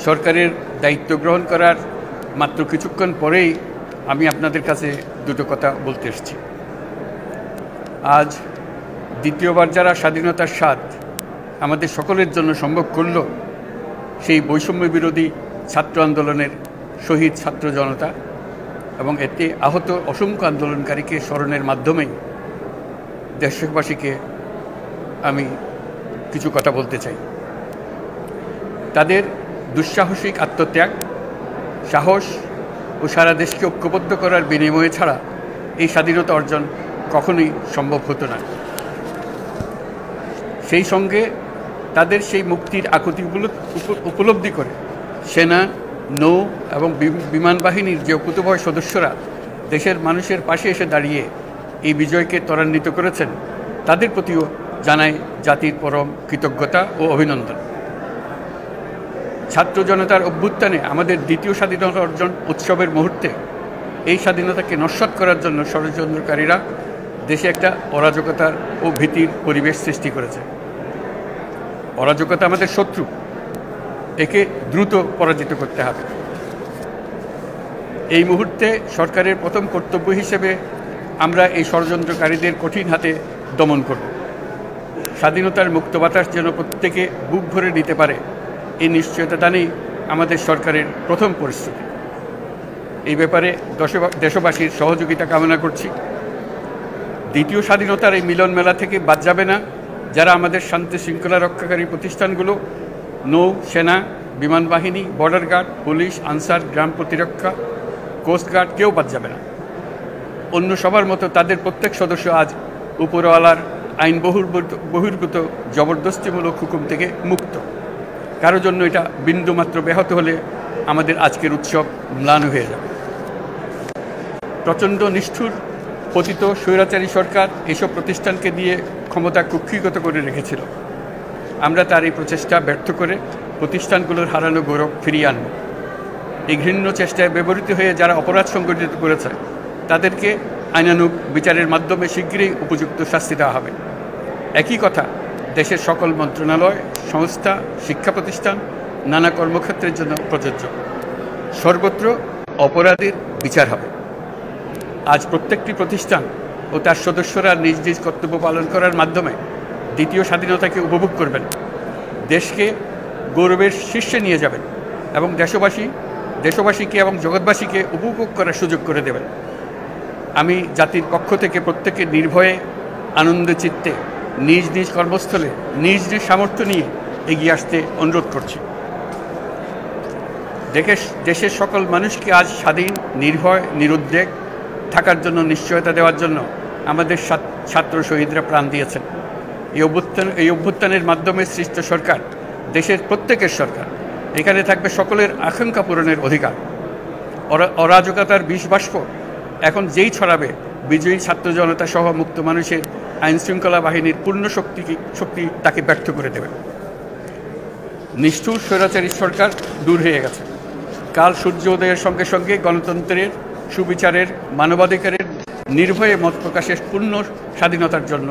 সরকারের দায়িত্ব গ্রহণ করার মাত্র কিছুক্ষণ পরেই আমি আপনাদের কাছে দুটো কথা বলতে এসেছি। আজ দ্বিতীয়বার যারা স্বাধীনতার স্বাদ আমাদের সকলের জন্য সম্ভব করল, সেই বৈষম্য বিরোধী ছাত্র আন্দোলনের শহীদ ছাত্র জনতা এবং এতে আহত অসংখ্য আন্দোলনকারীকে স্মরণের মাধ্যমেই দেশবাসীকে আমি কিছু কথা বলতে চাই। তাদের দুঃসাহসিক আত্মত্যাগ, সাহস ও সারা দেশকে ঐক্যবদ্ধ করার বিনিময়ে ছাড়া এই স্বাধীনতা অর্জন কখনোই সম্ভব হতো না। সেই সঙ্গে তাদের সেই মুক্তির আকুতিগুলো উপলব্ধি করে সেনা, নৌ এবং বিমান বাহিনীর যে অকুতোভয় সদস্যরা দেশের মানুষের পাশে এসে দাঁড়িয়ে এই বিজয়কে ত্বরান্বিত করেছেন, তাদের প্রতিও জানাই জাতির পরম কৃতজ্ঞতা ও অভিনন্দন। ছাত্র জনতার অভ্যুত্থানে আমাদের দ্বিতীয় স্বাধীনতা অর্জন উৎসবের মুহূর্তে এই স্বাধীনতাকে নস্যাৎ করার জন্য ষড়যন্ত্রকারীরা দেশে একটা অরাজকতার ও ভীতির পরিবেশ সৃষ্টি করেছে। অরাজকতা আমাদের শত্রু, একে দ্রুত পরাজিত করতে হবে। এই মুহূর্তে সরকারের প্রথম কর্তব্য হিসেবে আমরা এই ষড়যন্ত্রকারীদের কঠিন হাতে দমন করব। স্বাধীনতার মুক্ত বাতাস যেন প্রত্যেকে বুক ভরে নিতে পারে, এই নিশ্চয়তা দানেই আমাদের সরকারের প্রথম পরিস্থিতি। এই ব্যাপারে দেশবাসীর সহযোগিতা কামনা করছি। দ্বিতীয় স্বাধীনতার এই মিলন মেলা থেকে বাদ যাবে না যারা আমাদের শান্তি শৃঙ্খলা রক্ষাকারী প্রতিষ্ঠানগুলো, নৌ, সেনা, বিমান বাহিনী, বর্ডার গার্ড, পুলিশ, আনসার, গ্রাম প্রতিরক্ষা, কোস্টগার্ড, কেউ বাদ যাবে না। অন্য সবার মতো তাদের প্রত্যেক সদস্য আজ উপরওয়ালার আইন বহির্ভূত জবরদস্তিমূলক হুকুম থেকে মুক্ত। কারো জন্য এটা বিন্দুমাত্র ব্যাহত হলে আমাদের আজকের উৎসব ম্লান হয়ে যাবে। প্রচণ্ড নিষ্ঠুর পতিত স্বৈরাচারী সরকার এসব প্রতিষ্ঠানকে দিয়ে ক্ষমতা কুক্ষিগত করে রেখেছিল। আমরা তার এই প্রচেষ্টা ব্যর্থ করে প্রতিষ্ঠানগুলোর হারানো গৌরব ফিরিয়ে আনব। এই ঘৃণ্য চেষ্টায় ব্যবহৃত হয়ে যারা অপরাধ সংগঠিত করেছে তাদেরকে আইনানুগ বিচারের মাধ্যমে শীঘ্রই উপযুক্ত শাস্তি দেওয়া হবে। একই কথা দেশের সকল মন্ত্রণালয়, সংস্থা, শিক্ষা প্রতিষ্ঠান, নানা কর্মক্ষেত্রের জন্য প্রযোজ্য। সর্বত্র অপরাধীর বিচার হবে। আজ প্রত্যেকটি প্রতিষ্ঠান ও তার সদস্যরা নিজ নিজ কর্তব্য পালন করার মাধ্যমে দ্বিতীয় স্বাধীনতাকে উপভোগ করবেন, দেশকে গৌরবের শীর্ষে নিয়ে যাবেন এবং দেশবাসীকে এবং জগৎবাসীকে উপভোগ করার সুযোগ করে দেবেন। আমি জাতির পক্ষ থেকে প্রত্যেকে নির্ভয়ে আনন্দ চিত্তে নিজ নিজ কর্মস্থলে নিজ নিজ সামর্থ্য নিয়ে এগিয়ে আসতে অনুরোধ করছি। দেশের সকল মানুষকে আজ স্বাধীন, নির্ভয়, নিরুদ্বেগ থাকার জন্য নিশ্চয়তা দেওয়ার জন্য আমাদের ছাত্র শহীদরা প্রাণ দিয়েছেন। এই অভ্যুত্থানের মাধ্যমে সৃষ্ট সরকার দেশের প্রত্যেকের সরকার। এখানে থাকবে সকলের আকাঙ্ক্ষা পূরণের অধিকার। অরাজকতার বিষবাষ্প এখন যেই ছড়াবে, বিজয়ী ছাত্র জনতা সহ মুক্ত মানুষের আইনশৃঙ্খলা বাহিনীর পূর্ণ শক্তি তাকে ব্যর্থ করে দেবে। নিষ্ঠুর স্বৈরাচারী সরকার দূর হয়ে গেছে। কাল সূর্য উদয়ের সঙ্গে সঙ্গে গণতন্ত্রের, সুবিচারের, মানবাধিকারের নির্ভয়ে মত প্রকাশের পূর্ণ স্বাধীনতার জন্য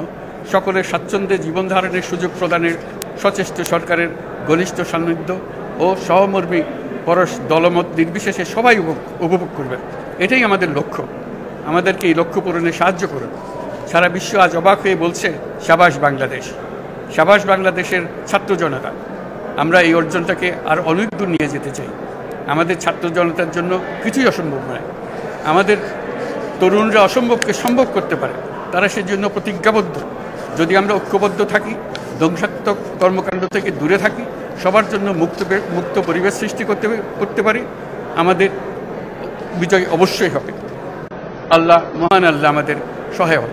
সকলের স্বাচ্ছন্দ্যে জীবনধারণের সুযোগ প্রদানের সচেষ্ট সরকারের ঘনিষ্ঠ সান্নিধ্য ও সহমর্মী পরশ দলমত নির্বিশেষে সবাই উপভোগ করবেন। এটাই আমাদের লক্ষ্য। আমাদেরকে এই লক্ষ্য পূরণে সাহায্য করুন। সারা বিশ্ব আজ অবাক হয়ে বলছে, সাবাস বাংলাদেশ, সাবাস বাংলাদেশের ছাত্র জনতা। আমরা এই অর্জনটাকে আর অনেক দূর নিয়ে যেতে চাই। আমাদের ছাত্র জনতার জন্য কিছুই অসম্ভব নয়। আমাদের তরুণরা অসম্ভবকে সম্ভব করতে পারে, তারা সেজন্য প্রতিজ্ঞাবদ্ধ। যদি আমরা ঐক্যবদ্ধ থাকি, ধ্বংসাত্মক কর্মকাণ্ড থেকে দূরে থাকি, সবার জন্য মুক্ত পরিবেশ সৃষ্টি করতে পারি, আমাদের বিজয় অবশ্যই হবে। আল্লাহ, মহান আল্লাহ আমাদের সহায় হন।